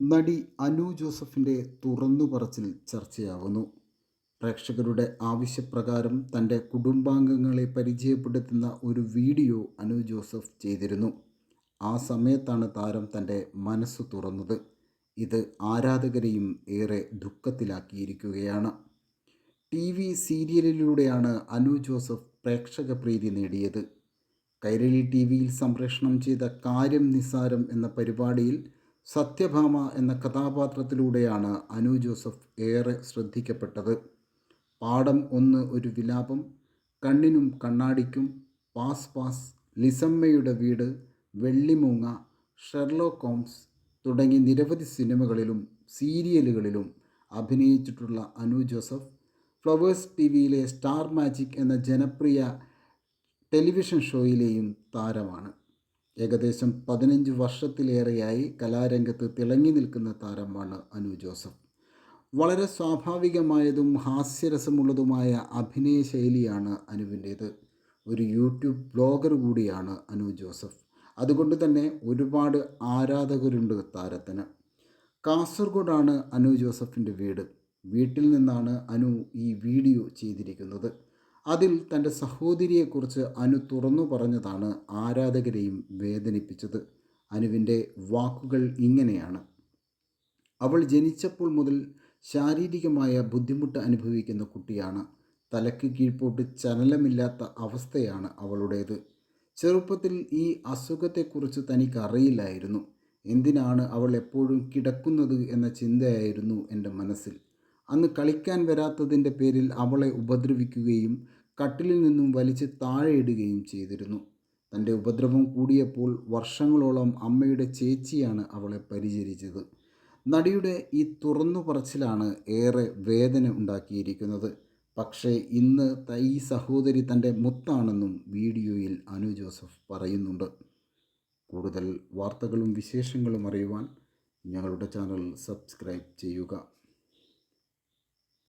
നടി അനു ജോസഫിൻ്റെ തുറന്നുപറച്ചിൽ ചർച്ചയാവുന്നു. പ്രേക്ഷകരുടെ ആവശ്യപ്രകാരം തൻ്റെ കുടുംബാംഗങ്ങളെ പരിചയപ്പെടുത്തുന്ന ഒരു വീഡിയോ അനു ജോസഫ് ചെയ്തിരുന്നു. ആ സമയത്താണ് താരം തൻ്റെ മനസ്സ് തുറന്നത്. ഇത് ആരാധകരെയും ഏറെ ദുഃഖത്തിലാക്കിയിരിക്കുകയാണ്. സീരിയലിലൂടെയാണ് അനു ജോസഫ് പ്രേക്ഷക പ്രീതി നേടിയത്. കൈരളി ടിവിയിൽ സംപ്രേഷണം ചെയ്ത കാര്യം നിസ്സാരം എന്ന പരിപാടിയിൽ സത്യഭാമ എന്ന കഥാപാത്രത്തിലൂടെയാണ് അനു ജോസഫ് ഏറെ ശ്രദ്ധിക്കപ്പെട്ടത്. പാഠം 1, ഒരു വിലാപം, കണ്ണിനും കണ്ണാടിക്കും, പാസ് പാസ്, ലിസമ്മയുടെ വീട്, വെള്ളിമൂങ്ങ, ഷെർലോക്ക് ഹോംസ് തുടങ്ങി നിരവധി സിനിമകളിലും സീരിയലുകളിലും അഭിനയിച്ചിട്ടുള്ള അനു ജോസഫ് ഫ്ലവേഴ്സ് ടിവിയിലെ സ്റ്റാർ മാജിക് എന്ന ജനപ്രിയ ടെലിവിഷൻ ഷോയിലെയും താരമാണ്. ഏകദേശം 15 വർഷത്തിലേറെയായി കലാരംഗത്ത് തിളങ്ങി നിൽക്കുന്ന താരമാണ് അനു ജോസഫ്. വളരെ സ്വാഭാവികമായതും ഹാസ്യരസമുള്ളതുമായ അഭിനയ ശൈലിയാണ് അനുവിൻ്റേത്. ഒരു യൂട്യൂബ് ബ്ലോഗർ കൂടിയാണ് അനു ജോസഫ്. അതുകൊണ്ട് തന്നെ ഒരുപാട് ആരാധകരുണ്ട് താരത്തിന്. കാസർഗോഡാണ് അനു ജോസഫിൻ്റെ വീട്. വീട്ടിൽ നിന്നാണ് അനു ഈ വീഡിയോ ചെയ്തിരിക്കുന്നത്. അതിൽ തൻ്റെ സഹോദരിയെക്കുറിച്ച് അനു തുറന്നു പറഞ്ഞതാണ് ആരാധകരെയും വേദനിപ്പിച്ചത്. അനുവിൻ്റെ വാക്കുകൾ ഇങ്ങനെയാണ്: അവൾ ജനിച്ചപ്പോൾ മുതൽ ശാരീരികമായ ബുദ്ധിമുട്ട് അനുഭവിക്കുന്ന കുട്ടിയാണ്. തലയ്ക്ക് കീഴ്പോട്ട് ചലനമില്ലാത്ത അവസ്ഥയാണ് അവളുടേത്. ചെറുപ്പത്തിൽ ഈ അസുഖത്തെക്കുറിച്ച് തനിക്കറിയില്ലായിരുന്നു. എന്തിനാണ് അവൾ എപ്പോഴും കിടക്കുന്നത് എന്ന ചിന്തയായിരുന്നു എൻ്റെ മനസ്സിൽ. അന്ന് കളിക്കാൻ വരാത്തതിൻ്റെ പേരിൽ അവളെ ഉപദ്രവിക്കുകയും കട്ടിലിൽ നിന്നും വലിച്ച് താഴെയിടുകയും ചെയ്തിരുന്നു. തൻ്റെ ഉപദ്രവം കൂടിയപ്പോൾ വർഷങ്ങളോളം അമ്മയുടെ ചേച്ചിയാണ് അവളെ പരിചരിച്ചത്. നടിയുടെ ഈ തുറന്നു പറച്ചിലാണ് ഏറെ വേദന ഉണ്ടാക്കിയിരിക്കുന്നത്. പക്ഷേ ഇന്ന് ഈ സഹോദരി തൻ്റെ മുത്താണെന്നും വീഡിയോയിൽ അനു ജോസഫ് പറയുന്നുണ്ട്. കൂടുതൽ വാർത്തകളും വിശേഷങ്ങളും അറിയുവാൻ ഞങ്ങളുടെ ചാനൽ സബ്സ്ക്രൈബ് ചെയ്യുക.